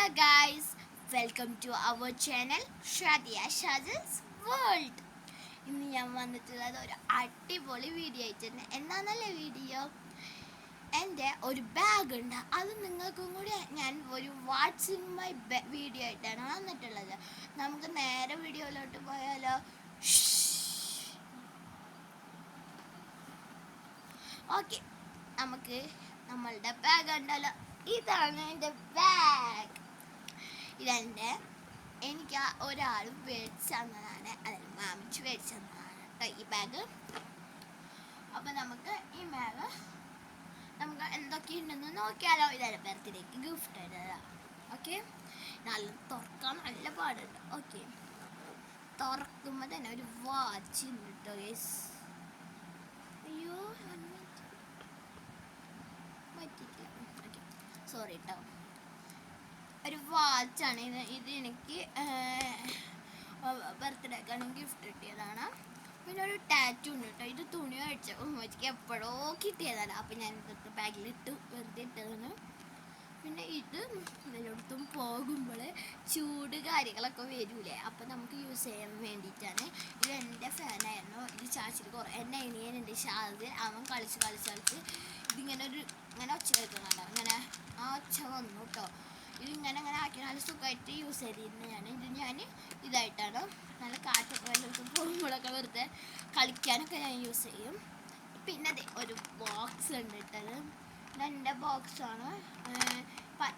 Hello guys, welcome to our channel Shadiya Shajas world. ഇന്ന് ഞാൻ വന്നിട്ടുള്ളത് ഒരു അടിപൊളി വീഡിയോ ആയിട്ടുണ്ട്. എന്താണെന്നല്ലേ വീഡിയോ? എൻ്റെ ഒരു ബാഗ് ഉണ്ട്, അത് നിങ്ങൾക്കും കൂടി ഞാൻ ഒരു വാട്സിൻ മൈ വീഡിയോ ആയിട്ടാണ് വന്നിട്ടുള്ളത്. നമുക്ക് നേരെ വീഡിയോയിലോട്ട് പോയാലോ? ഓക്കെ, നമുക്ക് നമ്മളുടെ ബാഗ് ഉണ്ടല്ലോ, ഇതാണ് എൻ്റെ ബാഗ്. ഇതെൻ്റെ എനിക്ക് ഒരാൾ മേടിച്ചു തന്നതാണ്, അതായത് മാമിച്ച് മേടിച്ചു തന്നതാണ് കേട്ടോ ഈ ബാഗ്. അപ്പം നമുക്ക് ഈ ബാഗ് നമുക്ക് എന്തൊക്കെയുണ്ടെന്ന് നോക്കിയാലോ. ഇതാണ് ബർത്ത്ഡേക്ക് ഗിഫ്റ്റ് ആയിട്ടാണ്. ഓക്കെ, നല്ല തുറക്കാൻ നല്ല പാടുണ്ട്. ഓക്കെ, തുറക്കുമ്പോൾ തന്നെ ഒരു വാച്ച് ഉണ്ട് കേട്ടോ ഗൈസ്. അയ്യോ പറ്റില്ല, ഓക്കെ സോറി കേട്ടോ. ഒരു വാച്ചാണ് ഇത് എനിക്ക് ബർത്ത്ഡേക്കാണ് ഗിഫ്റ്റ് കിട്ടിയതാണ്. പിന്നെ ഒരു ടാറ്റു ഉണ്ട് കേട്ടോ. ഇത് തുണി മേടിച്ച ഉമ്മച്ചിക്ക് എപ്പോഴോ കിട്ടിയതാണ്. അപ്പം ഞാൻ ഇതൊക്കെ ബാഗിലിട്ട് വെറുതെ ഇട്ടതാണ്. പിന്നെ ഇത് ഇതിലോടത്തും പോകുമ്പോൾ ചൂട് കാര്യങ്ങളൊക്കെ വരൂലേ, അപ്പം നമുക്ക് യൂസ് ചെയ്യാൻ വേണ്ടിയിട്ടാണ്. ഇത് എൻ്റെ ഫാനായിരുന്നു. ഇത് ചാച്ചിൽ കുറേ എൻ്റെ അനിയനുണ്ട് ഷാദിൽ, അവൻ കളിച്ച് ഇതിങ്ങനെ ഇങ്ങനെ ഒച്ച കേൾക്കുന്നുണ്ടോ, ഇങ്ങനെ ആ ഒച്ച വന്നു കേട്ടോ. ഇതിങ്ങനെ ആക്കി നല്ല സുഖമായിട്ട് യൂസ് ചെയ്തിരുന്നതാണ്. ഞാൻ ഇതായിട്ടാണ് നല്ല കാറ്റൊക്കെ വല്ലതും പോകുമ്പോഴൊക്കെ വെറുതെ കളിക്കാനൊക്കെ ഞാൻ യൂസ് ചെയ്യും. പിന്നെ അതെ ഒരു ബോക്സ് ഉണ്ട് ഇട്ടത്. ഇതെൻ്റെ ബോക്സാണ്.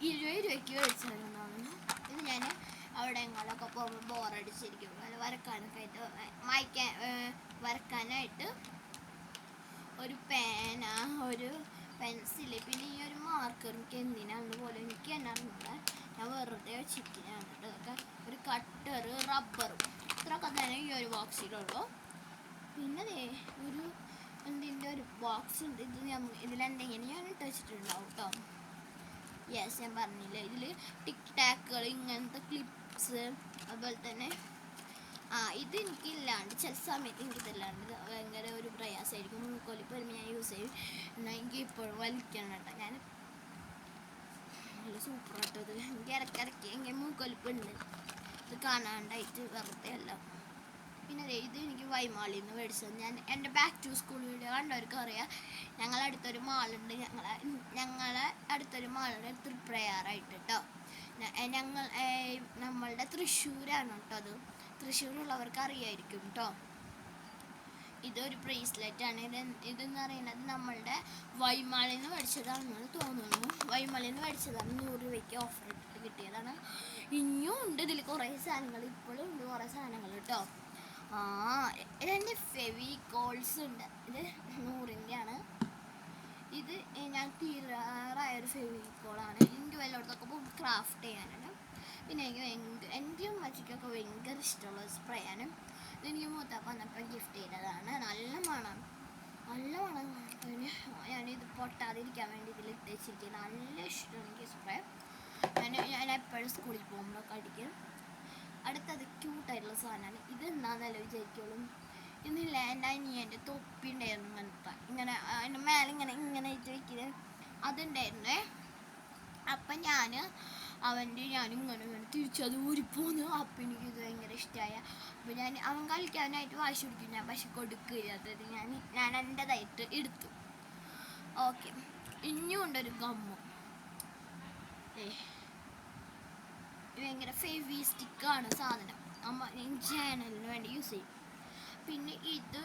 20 രൂപയ്ക്ക് മേടിച്ചിരുന്നതാണ്. ഇത് ഞാൻ അവിടെ എങ്ങോട്ടൊക്കെ പോകുമ്പോൾ ബോറടിച്ചിരിക്കും, വരക്കാനൊക്കെ ആയിട്ട് വരക്കാനായിട്ട് ഒരു പേന, ഒരു പെൻസില്, പിന്നെ ഈ ഒരു മാർക്കർ എനിക്ക് എന്തിനാണെന്ന് പോലും എനിക്ക് തന്നെ അറിഞ്ഞൂടെ. ഞാൻ വെറുതെ വെച്ചിരിക്കുന്നതാണ് കേട്ടോ. ഇതൊക്കെ ഒരു കട്ടർ, റബ്ബറും ഇത്രയൊക്കെ തന്നെ ഈ ഒരു ബോക്സിലുള്ളൂ. പിന്നെ ഒരു എന്തിൻ്റെ ഒരു ബോക്സ് ഉണ്ട്. ഇതിലെന്തെങ്കിലും ഞാൻ ഇട്ട് വെച്ചിട്ടുണ്ടാവും കേട്ടോ. യെസ്, ഞാൻ പറഞ്ഞില്ലേ, ഇതിൽ ടിക് ടാക്കുകൾ, ഇങ്ങനത്തെ ക്ലിപ്സ്, അതുപോലെ തന്നെ ഇത് എനിക്കില്ലാണ്ട് ചില സമയത്ത് എനിക്കിതല്ലാണ്ട് ഭയങ്കര ഒരു പ്രയാസമായിരിക്കും. മൂക്കൊലിപ്പ് വരുമ്പോൾ ഞാൻ യൂസ് ചെയ്യും. എന്നാൽ എനിക്ക് ഇപ്പോഴും വലിക്കണം കേട്ടോ. ഞാൻ നല്ല സൂപ്പറാട്ടോ ഇത്. എനിക്ക് ഇടയ്ക്കിടയ്ക്ക് എങ്കിൽ മൂക്കൊലിപ്പ് ഉണ്ട്, ഇത് കാണാണ്ടായിട്ട് വെറുതെ അല്ല. പിന്നെ ഇത് എനിക്ക് വൈമാളിൽ നിന്ന് മേടിച്ചത്. ഞാൻ എൻ്റെ ബാക്ക് ടു സ്കൂൾ വീഡിയോ കണ്ടവർക്ക് അറിയാം. ഞങ്ങളടുത്തൊരു മാളുണ്ട്, ഞങ്ങളെ അടുത്തൊരു മാളുണ്ട് തൃപ്രയാറായിട്ട് കേട്ടോ. നമ്മളുടെ തൃശ്ശൂരാണ് കേട്ടോ അത്. തൃശ്ശൂരുള്ളവർക്ക് അറിയായിരിക്കും കേട്ടോ. ഇതൊരു ബ്രേസ്ലെറ്റാണ്. ഇതെന്ന് പറയുന്നത് നമ്മളുടെ വൈമാളിൽ നിന്ന് മേടിച്ചതാണെന്ന് തോന്നുന്നു. വൈമാളിൽ നിന്ന് മേടിച്ചതാണ്, 100 രൂപയ്ക്ക് ഓഫർ ഇട്ടിട്ട് കിട്ടിയതാണ്. ഇനിയും ഉണ്ട് ഇതിൽ കുറേ സാധനങ്ങൾ, ഇപ്പോഴും ഉണ്ട് കുറേ സാധനങ്ങൾ കേട്ടോ. ഇതെൻ്റെ ഫെവിക്കോൾസ് ഉണ്ട്. ഇത് 100-ൻ്റെ. ഇത് ഞാൻ തീരാറായൊരു ഫെവിക്കോളാണ്. എനിക്ക് വല്ലയിടത്തൊക്കെ പോകുമ്പോൾ ക്രാഫ്റ്റ് ചെയ്യാനാണ്. പിന്നെ എൻ്റെ ഉമ്മച്ചിക്കൊക്കെ ഭയങ്കര ഇഷ്ടമുള്ള സ്പ്രേ ആണ്. ഇതെനിക്ക് മൂത്താപ്പ വന്നപ്പോൾ ഗിഫ്റ്റ് ചെയ്തതാണ്. നല്ല മണം. പിന്നെ ഞാനിത് പൊട്ടാതിരിക്കാൻ വേണ്ടി ഇതിലിട്ട് വെച്ചിരിക്കുന്നത്. നല്ല ഇഷ്ടമാണ് എനിക്ക് സ്പ്രേ. ഞാൻ എപ്പോഴും സ്കൂളിൽ പോകുമ്പോഴൊക്കെ അടിക്കും. അടുത്തത് ക്യൂട്ടായിട്ടുള്ള സാധനമാണ്. ഇത് എന്താണെന്നല്ലോ വിചാരിക്കുള്ളൂ. ഇന്നില്ല, എൻ്റെ അനിയൻ്റെ തൊപ്പി ഉണ്ടായിരുന്നു ഇങ്ങനത്തെ, ഇങ്ങനെ അതിൻ്റെ മേലെ ഇങ്ങനെ ഇട്ട് വയ്ക്കുന്നത് അതുണ്ടായിരുന്നേ. അപ്പം ഞാനും ഇങ്ങനെ തിരിച്ചത് ഊരിപ്പോന്നു. അപ്പം എനിക്കിത് ഭയങ്കര ഇഷ്ടമായ. അപ്പം അവൻ കളിക്കാനായിട്ട് വാശി പിടിക്കും, ഞാൻ പക്ഷെ കൊടുക്കില്ലാത്തത് ഞാൻ എൻ്റെതായിട്ട് എടുത്തു. ഓക്കെ, ഇനിയും ഉണ്ടൊരു ഗമ്മു. ഭയങ്കര ഫെവി സ്റ്റിക്കാണ് സാധനം. ചാനലിന് വേണ്ടി യൂസ് ചെയ്യും. പിന്നെ ഇത്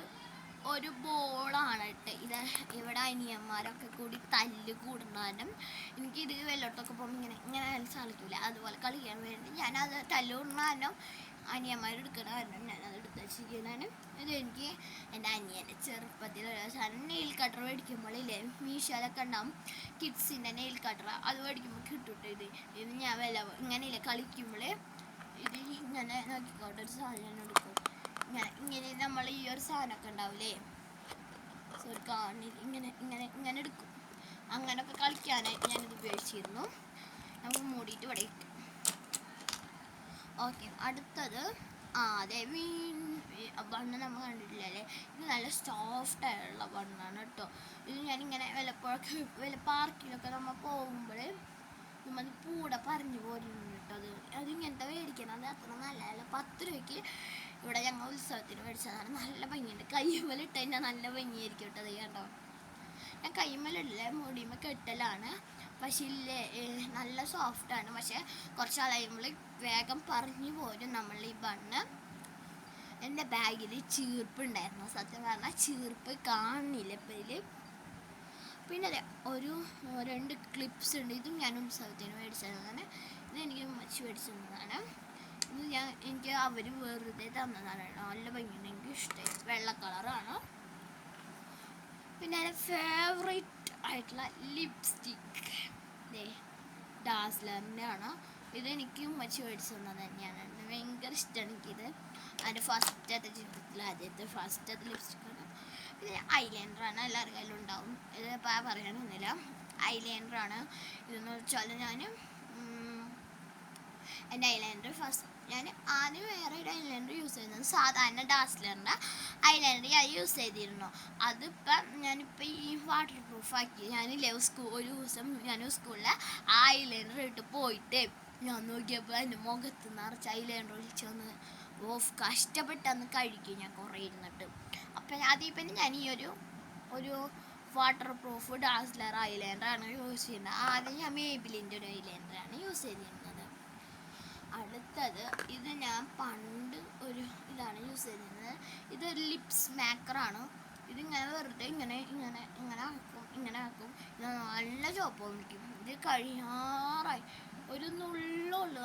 ഒരു ബോളാണ് കേട്ടോ. ഇത് ഇവിടെ അനിയന്മാരൊക്കെ കൂടി തല്ല് കൂടുന്നാലും എനിക്കിത് വെള്ളോട്ടൊക്കെ പോകുമ്പോൾ ഇങ്ങനെ സാധിക്കില്ല. അതുപോലെ കളിക്കാൻ വേണ്ടി ഞാനത് തല്ല് കൂടുന്നാലും അനിയന്മാരെടുക്കണ കാരണം ഞാനത് എടുത്ത് വെച്ചിരിക്കുന്നതാണ്. ഇതെനിക്ക് എൻ്റെ അനിയൻ്റെ ചെറുപ്പത്തിൽ ഒരു സാധനം നെയിൽ കട്ടർ മേടിക്കുമ്പോഴില്ലേ, മീഷോയിലൊക്കെ ഉണ്ടാവും കിഡ്സിൻ്റെ നെയിൽ കട്ടർ, അത് മേടിക്കുമ്പോൾ കിട്ടും. ഇത് ഞാൻ ഇങ്ങനെയില്ലേ കളിക്കുമ്പോൾ ഇത് ഇങ്ങനെ നോക്കിക്കോട്ടെ ഒരു സാധനം എടുക്കും. ഇങ്ങനെ നമ്മൾ ഈ ഒരു സാധനമൊക്കെ ഉണ്ടാവില്ലേ, സോറി കാണില്ല, ഇങ്ങനെ എടുക്കും. അങ്ങനെയൊക്കെ കളിക്കാനായിട്ട് ഞാനിത് ഉപയോഗിച്ചിരുന്നു. നമുക്ക് മൂടിയിട്ട് ഇവിടെ ഇട്ടു. ഓക്കെ, അടുത്തത് അതെ ബണ്ണ് നമ്മൾ കണ്ടിട്ടില്ലല്ലേ. ഇത് നല്ല സോഫ്റ്റ് ആയിട്ടുള്ള ബണ്ണാണ് കേട്ടോ. ഇത് ഞാനിങ്ങനെ വല്ല പാർക്കിലൊക്കെ നമ്മൾ പോകുമ്പോൾ നമ്മൾ പൂടെ പറഞ്ഞു പോരുന്നു കേട്ടോ. അത് ഇങ്ങനത്തെ മേടിക്കണം, അത് അത്ര നല്ലതല്ല. 10 രൂപയ്ക്ക് ഇവിടെ ഞങ്ങൾ ഉത്സവത്തിന് മേടിച്ചതാണ്. നല്ല ഭംഗിയുണ്ട്, കയ്യുമ്മലിട്ട് കഴിഞ്ഞാൽ നല്ല ഭംഗിയായിരിക്കും കേട്ടോ. അത് കണ്ടോ, ഞാൻ കൈമലില്ല, മുടിമ കെട്ടലാണ്. പക്ഷേ ഇല്ലേ, നല്ല സോഫ്റ്റാണ്. പക്ഷെ കുറച്ച് കഴിയുമ്പോൾ വേഗം പറഞ്ഞു പോരും നമ്മൾ ഈ ബണ്ണ്. എൻ്റെ ബാഗിൽ ചീർപ്പുണ്ടായിരുന്നു, സത്യം പറഞ്ഞാൽ ചീർപ്പ് കാണുന്നില്ല ഇപ്പം ഇതിൽ. പിന്നെ അതെ, ഒരു 2 ക്ലിപ്സ് ഉണ്ട്. ഇതും ഞാൻ ഉത്സവത്തിന് മേടിച്ചതാണ്. ഇതെനിക്ക് മച്ച് മേടിച്ചതാണ്. ഇത് എനിക്ക് അവർ വെറുതെ തന്നതാണ്. നല്ല ഭംഗിയുണ്ട്, എനിക്ക് ഇഷ്ടമായി. വെള്ള കളറാണ്. പിന്നെ എൻ്റെ ഫേവറേറ്റ് ആയിട്ടുള്ള ലിപ്സ്റ്റിക്ക് ഡാസ്ലറിൻ്റെ ആണ്. ഇതെനിക്ക് ഉമ്മച്ചി മേടിച്ചു തന്നത് തന്നെയാണ്. ഭയങ്കര ഇഷ്ടമാണ് എനിക്കിത്. അതിൻ്റെ ഫസ്റ്റത്തെ ലിപ്സ്റ്റിക്കാണ്. പിന്നെ ഐലൈനറാണ്, എല്ലാവരുടെ കയ്യിലും ഉണ്ടാവും. ഇത് ഇപ്പോൾ പറയാനൊന്നുമില്ല, ഐലൈനറാണ്. ഇതെന്ന് വെച്ചാൽ എൻ്റെ ഐലൈനർ ഞാൻ ആദ്യം വേറെ ഒരു ഐലൈനർ യൂസ് ചെയ്യുന്നത് സാധാരണ ഡാസ്ലറിൻ്റെ ഐലൈനർ ഞാൻ യൂസ് ചെയ്തിരുന്നു. അതിപ്പം ഞാനിപ്പോൾ ഈ വാട്ടർ പ്രൂഫാക്കി. ഒരു ദിവസം ഞാൻ സ്കൂളിൽ ആ ഐലൈനർ ഇട്ട് പോയിട്ട് ഞാൻ നോക്കിയപ്പോൾ എൻ്റെ മുഖത്ത് നിറച്ച് ഐലൈനർ ഒഴിച്ച് വന്ന് കഷ്ടപ്പെട്ടന്ന് കഴിക്കും ഞാൻ കുറേ ഇരുന്നിട്ട്. അപ്പം അതിപ്പം ഞാൻ ഈ ഒരു വാട്ടർ പ്രൂഫ് ഡാസ്ലർ ഐലൈനറാണ് യൂസ് ചെയ്യുന്നത്. ആദ്യം ഞാൻ മേബിലിൻ്റെ ഒരു ഐലൈനറാണ് യൂസ് ചെയ്തിരുന്നത്. അടുത്തത് ഇത് ഞാൻ പണ്ട് ഇതാണ് യൂസ് ചെയ്തിരുന്നത്. ഇതൊരു ലിപ്സ് മേക്കറാണ്. ഇതിങ്ങനെ വെറുതെ ഇങ്ങനെ ആക്കും. ഇത് നല്ല ചോപ്പ് നിൽക്കും. ഇത് കഴിയാറായി, ഒരു നുള്ളുള്ളു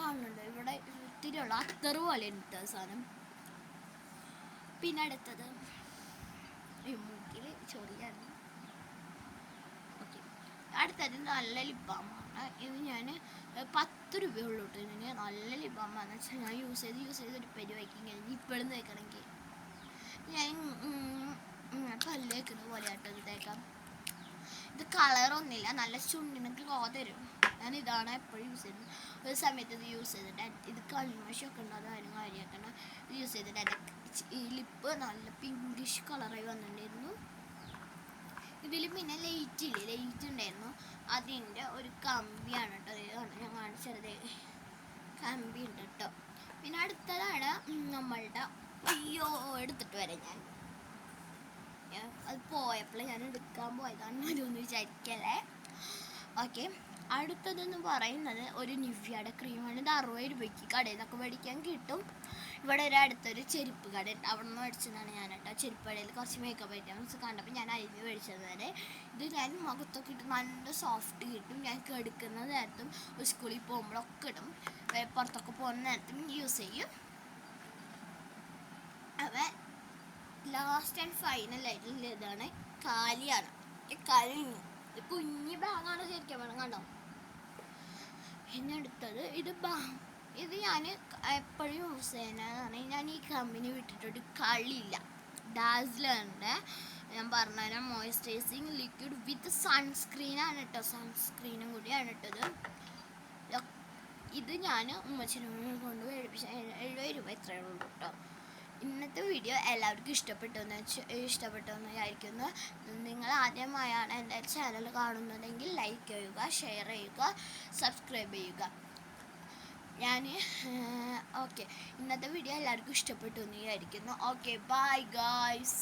കാണുന്നുണ്ട് ഇവിടെ ഇത്തിരിയുള്ള അത്തറ് പോലെ ഉണ്ട് സാധനം. പിന്നെ അടുത്തത് മൂക്കിൽ ചൊറിയാണ്. ഓക്കെ, അടുത്തത് നല്ല ലിപ്പാമാണ്. ഇത് ഞാൻ 10 രൂപയുള്ളൂ കേട്ടോ ഇതിന്. നല്ല ലിപ്പാമെന്ന് വെച്ചാൽ ഞാൻ യൂസ് ചെയ്തൊരു പരിപാടിക്ക് ഇങ്ങനെ ഇപ്പോഴും തേക്കണമെങ്കിൽ ഞാൻ പല്ല് തേക്കുന്ന പോലെ ആട്ടോ ഇത് തേക്കാം. ഇത് കളറൊന്നുമില്ല, നല്ല ചുണ്ടിന് ഗ്ലോ തരും. ഞാൻ ഇതാണ് എപ്പോഴും യൂസ് ചെയ്യുന്നത്. ഒരു സമയത്ത് ഇത് യൂസ് ചെയ്തിട്ട് ഇത് കൺമഷൊക്കെ ഉണ്ട്, അതാരും കാര്യമാക്കണം. ഇത് യൂസ് ചെയ്തിട്ട് എൻ്റെ ഈ ലിപ്പ് നല്ല പിങ്കിഷ് കളറായി വന്നിട്ടുണ്ടായിരുന്നു. ഇതിൽ പിന്നെ ലൈറ്റ് ഉണ്ടായിരുന്നു. അതിൻ്റെ ഒരു കമ്പിയാണ് കേട്ടോ. ഞാൻ കാണിച്ചത് കമ്പി ഉണ്ട് കേട്ടോ. പിന്നെ അടുത്തതാണ് നമ്മളുടെ എടുത്തിട്ട് വരാം. ഞാൻ അത് പോയപ്പോൾ ഞാൻ എടുക്കാൻ പോയതാണ്, അതൊന്നും വിചാരിക്കല്ലേ. ഓക്കെ, അടുത്തതെന്ന് പറയുന്നത് ഒരു നിവ്യയുടെ ക്രീമാണ്. ഇത് 60 രൂപയ്ക്ക് കടയിൽ നിന്നൊക്കെ മേടിക്കാൻ കിട്ടും. ഇവിടെ അടുത്തൊരു ചെരുപ്പ് കട ഉണ്ട്, അവിടെ നിന്ന് മേടിച്ചതാണ് ഞാൻ കേട്ടോ. ചെരുപ്പ് കടയിൽ കുറച്ച് മേക്കപ്പ് ഐറ്റംസ് കണ്ടപ്പോൾ ഞാൻ അതിന് മേടിച്ചത് വരെ. ഇത് ഞാൻ മുഖത്തൊക്കെ ഇട്ട് നല്ല സോഫ്റ്റ് കിട്ടും. ഞാൻ എടുക്കുന്ന നേരത്തും സ്കൂളിൽ പോകുമ്പോഴൊക്കെ ഇടും, പുറത്തൊക്കെ പോകുന്ന നേരത്തും യൂസ് ചെയ്യും. അവൻ ലാസ്റ്റ് ആൻഡ് ഫൈനൽ ആയിട്ടുള്ള ഇതാണ്, കാലിയാണ്. കഴിഞ്ഞു, കുഞ്ഞി ബാഗാണ് ശരിക്കും വേണം കണ്ടോ. പിന്നെ അടുത്തത് ഇത് ഞാൻ എപ്പോഴും യൂസ് ചെയ്യുന്നതാണ്. ഞാൻ ഈ കമ്പനി വിട്ടിട്ടൊരു കളിയില്ല. ഡാസ്ലറിൻ്റെ ഞാൻ പറഞ്ഞുതരാം, മോയ്സ്ചറൈസിങ് ലിക്വിഡ് വിത്ത് സൺസ്ക്രീനാണ് കേട്ടോ. സൺസ്ക്രീനും കൂടിയാണ് ഇട്ടത്. ഇത് ഞാൻ ഉമ്മച്ചിനെ കൊണ്ട് മേടിപ്പിച്ച 70 രൂപ എത്രയേ ഉള്ളൂ കേട്ടോ. ഇന്നത്തെ വീഡിയോ എല്ലാവർക്കും ഇഷ്ടപ്പെട്ടെന്ന് വിചാരിക്കുന്നു. നിങ്ങൾ ആദ്യമായാണ് എൻ്റെ ചാനൽ കാണുന്നതെങ്കിൽ ലൈക്ക് ചെയ്യുക, ഷെയർ ചെയ്യുക, സബ്സ്ക്രൈബ് ചെയ്യുക. ഓക്കെ, ഇന്നത്തെ വീഡിയോ എല്ലാവർക്കും ഇഷ്ടപ്പെട്ടു എന്ന് വിചാരിക്കുന്നു. Okay, bye guys.